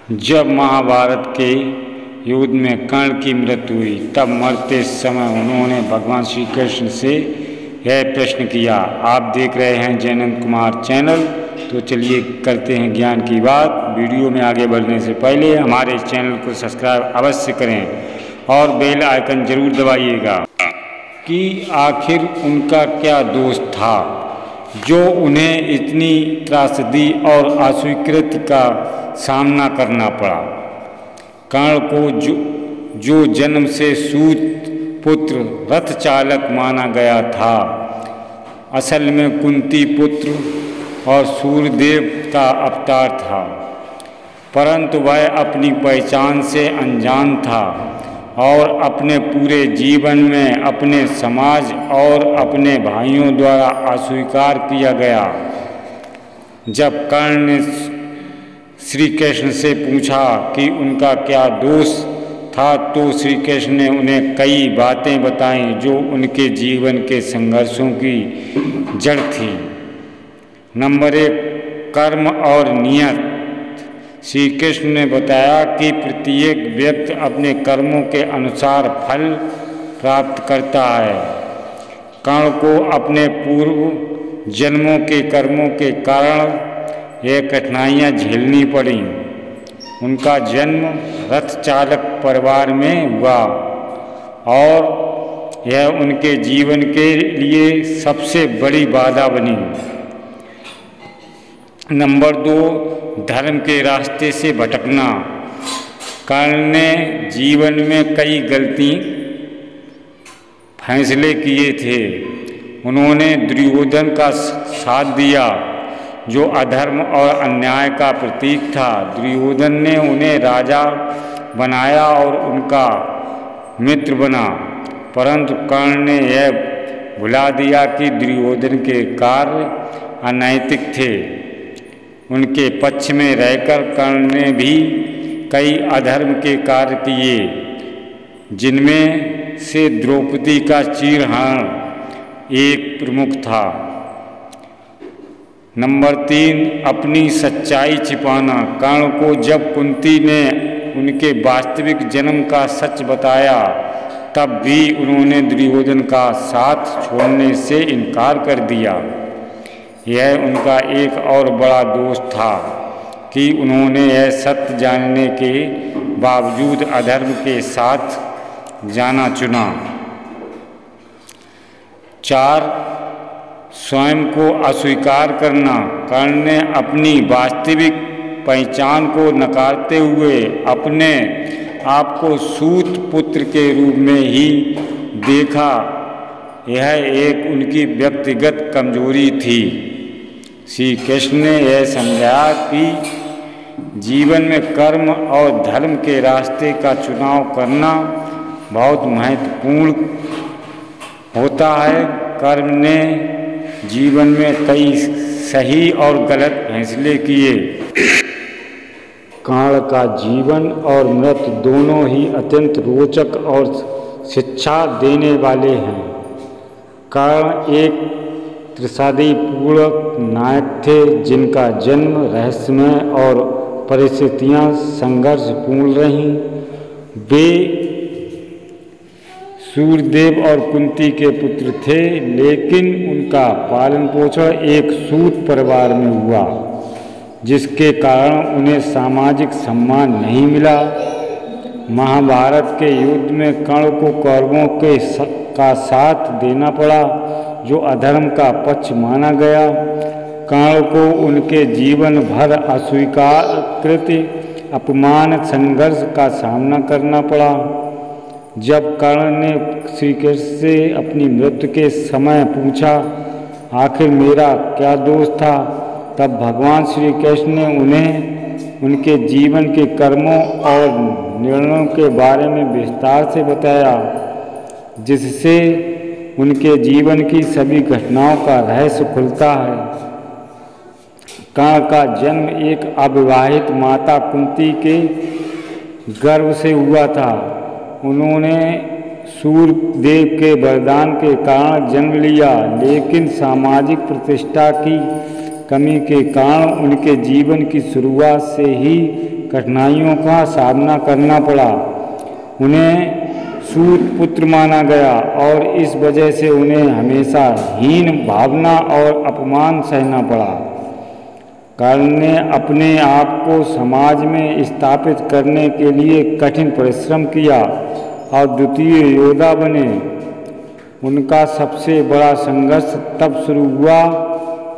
जब महाभारत के युद्ध में कर्ण की मृत्यु हुई तब मरते समय उन्होंने भगवान श्री कृष्ण से यह प्रश्न किया। आप देख रहे हैं जयनंद कुमार चैनल। तो चलिए करते हैं ज्ञान की बात। वीडियो में आगे बढ़ने से पहले हमारे इस चैनल को सब्सक्राइब अवश्य करें और बेल आइकन जरूर दबाइएगा कि आखिर उनका क्या दोष था जो उन्हें इतनी त्रासदी और अस्वीकृति का सामना करना पड़ा। कर्ण को जो जन्म से सूत पुत्र रथ चालक माना गया था, असल में कुंती पुत्र और सूर्यदेव का अवतार था, परंतु वह अपनी पहचान से अनजान था और अपने पूरे जीवन में अपने समाज और अपने भाइयों द्वारा अस्वीकार किया गया। जब कर्ण ने श्री कृष्ण से पूछा कि उनका क्या दोष था तो श्री कृष्ण ने उन्हें कई बातें बताईं जो उनके जीवन के संघर्षों की जड़ थी। नंबर 1, कर्म और नियत। श्री कृष्ण ने बताया कि प्रत्येक व्यक्ति अपने कर्मों के अनुसार फल प्राप्त करता है। कर्ण को अपने पूर्व जन्मों के कर्मों के कारण ये कठिनाइयाँ झेलनी पड़ी। उनका जन्म रथ चालक परिवार में हुआ और यह उनके जीवन के लिए सबसे बड़ी बाधा बनी। नंबर 2, धर्म के रास्ते से भटकना। कर्ण ने जीवन में कई गलती फैसले किए थे। उन्होंने दुर्योधन का साथ दिया जो अधर्म और अन्याय का प्रतीक था। दुर्योधन ने उन्हें राजा बनाया और उनका मित्र बना, परंतु कर्ण ने यह भुला दिया कि दुर्योधन के कार्य अनैतिक थे। उनके पक्ष में रहकर कर्ण ने भी कई अधर्म के कार्य किए, जिनमें से द्रौपदी का चीरहरण एक प्रमुख था। नंबर 3, अपनी सच्चाई छिपाना। कर्ण को जब कुंती ने उनके वास्तविक जन्म का सच बताया तब भी उन्होंने दुर्योधन का साथ छोड़ने से इनकार कर दिया। यह उनका एक और बड़ा दोष था कि उन्होंने यह सत्य जानने के बावजूद अधर्म के साथ जाना चुना। 4, स्वयं को अस्वीकार करना। कर्ण ने अपनी वास्तविक पहचान को नकारते हुए अपने आप को सूत पुत्र के रूप में ही देखा। यह एक उनकी व्यक्तिगत कमजोरी थी। श्री कृष्ण ने यह समझाया कि जीवन में कर्म और धर्म के रास्ते का चुनाव करना बहुत महत्वपूर्ण होता है। कर्म ने जीवन में कई सही और गलत फैसले किए। कर्ण का जीवन और मृत्यु दोनों ही अत्यंत रोचक और शिक्षा देने वाले हैं। कर्ण एक त्रसादीपूर्ण नायक थे जिनका जन्म रहस्यमय और परिस्थितियां संघर्षपूर्ण रहीं। वे सूर्यदेव और कुंती के पुत्र थे, लेकिन उनका पालन पोषण एक सूत परिवार में हुआ, जिसके कारण उन्हें सामाजिक सम्मान नहीं मिला। महाभारत के युद्ध में कर्ण को कौरवों का साथ देना पड़ा जो अधर्म का पक्ष माना गया। कर्ण को उनके जीवन भर अस्वीकृति, अपमान, संघर्ष का सामना करना पड़ा। जब कर्ण ने श्री कृष्ण से अपनी मृत्यु के समय पूछा आखिर मेरा क्या दोष था, तब भगवान श्री कृष्ण ने उन्हें उनके जीवन के कर्मों और निर्णयों के बारे में विस्तार से बताया, जिससे उनके जीवन की सभी घटनाओं का रहस्य खुलता है। कर्ण का जन्म एक अविवाहित माता कुंती के गर्भ से हुआ था। उन्होंने सूर्यदेव के वरदान के कारण जन्म लिया, लेकिन सामाजिक प्रतिष्ठा की कमी के कारण उनके जीवन की शुरुआत से ही कठिनाइयों का सामना करना पड़ा। उन्हें सूत पुत्र माना गया और इस वजह से उन्हें हमेशा हीन भावना और अपमान सहना पड़ा। कर्ण ने अपने आप को समाज में स्थापित करने के लिए कठिन परिश्रम किया और द्वितीय योद्धा बने। उनका सबसे बड़ा संघर्ष तब शुरू हुआ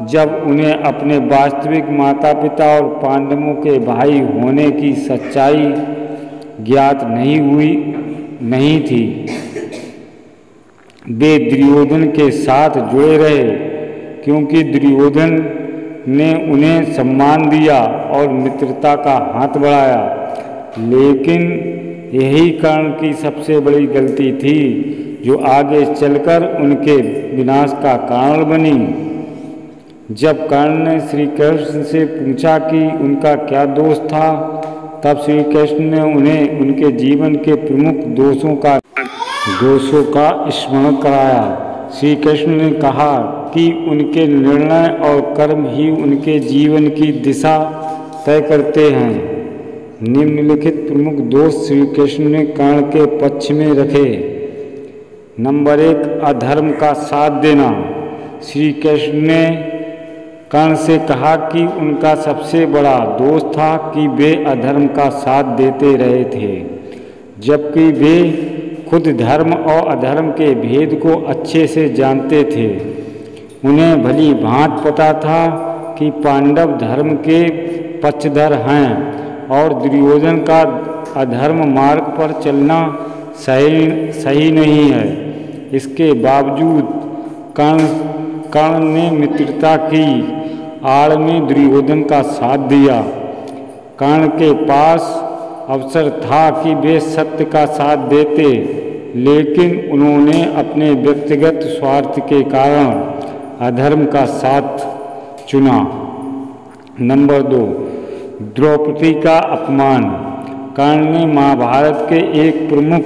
जब उन्हें अपने वास्तविक माता पिता और पांडवों के भाई होने की सच्चाई ज्ञात नहीं थी। वे दुर्योधन के साथ जुड़े रहे क्योंकि दुर्योधन ने उन्हें सम्मान दिया और मित्रता का हाथ बढ़ाया, लेकिन यही कर्ण की सबसे बड़ी गलती थी जो आगे चलकर उनके विनाश का कारण बनी। जब कर्ण ने श्री कृष्ण से पूछा कि उनका क्या दोष था, तब श्री कृष्ण ने उन्हें उनके जीवन के प्रमुख दोषों का स्मरण कराया। श्री कृष्ण ने कहा कि उनके निर्णय और कर्म ही उनके जीवन की दिशा तय करते हैं। निम्नलिखित प्रमुख दोष श्री कृष्ण ने कर्ण के पक्ष में रखे। नंबर 1, अधर्म का साथ देना। श्री कृष्ण ने कर्ण से कहा कि उनका सबसे बड़ा दोष था कि वे अधर्म का साथ देते रहे थे, जबकि वे खुद धर्म और अधर्म के भेद को अच्छे से जानते थे। उन्हें भली भांति पता था कि पांडव धर्म के पक्षधर हैं और दुर्योधन का अधर्म मार्ग पर चलना सही नहीं है। इसके बावजूद कर्ण ने मित्रता की आड़ में दुर्योधन का साथ दिया। कर्ण के पास अवसर था कि वे सत्य का साथ देते, लेकिन उन्होंने अपने व्यक्तिगत स्वार्थ के कारण अधर्म का साथ चुना। नंबर 2, द्रौपदी का अपमान। कर्ण ने महाभारत के एक प्रमुख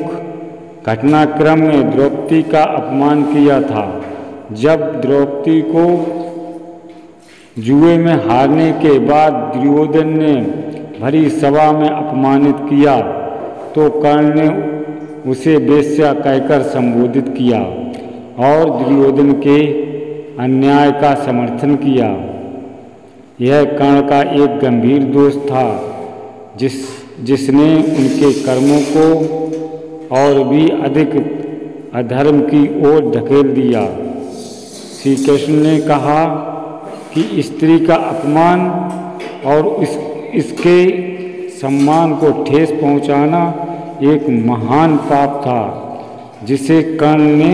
घटनाक्रम में द्रौपदी का अपमान किया था। जब द्रौपदी को जुए में हारने के बाद दुर्योधन ने भरी सभा में अपमानित किया तो कर्ण ने उसे वेश्या कहकर संबोधित किया और दुर्योधन के अन्याय का समर्थन किया। यह कर्ण का एक गंभीर दोष था जिसने उनके कर्मों को और भी अधिक अधर्म की ओर धकेल दिया। श्री कृष्ण ने कहा कि स्त्री का अपमान और इसके सम्मान को ठेस पहुंचाना एक महान पाप था जिसे कर्ण ने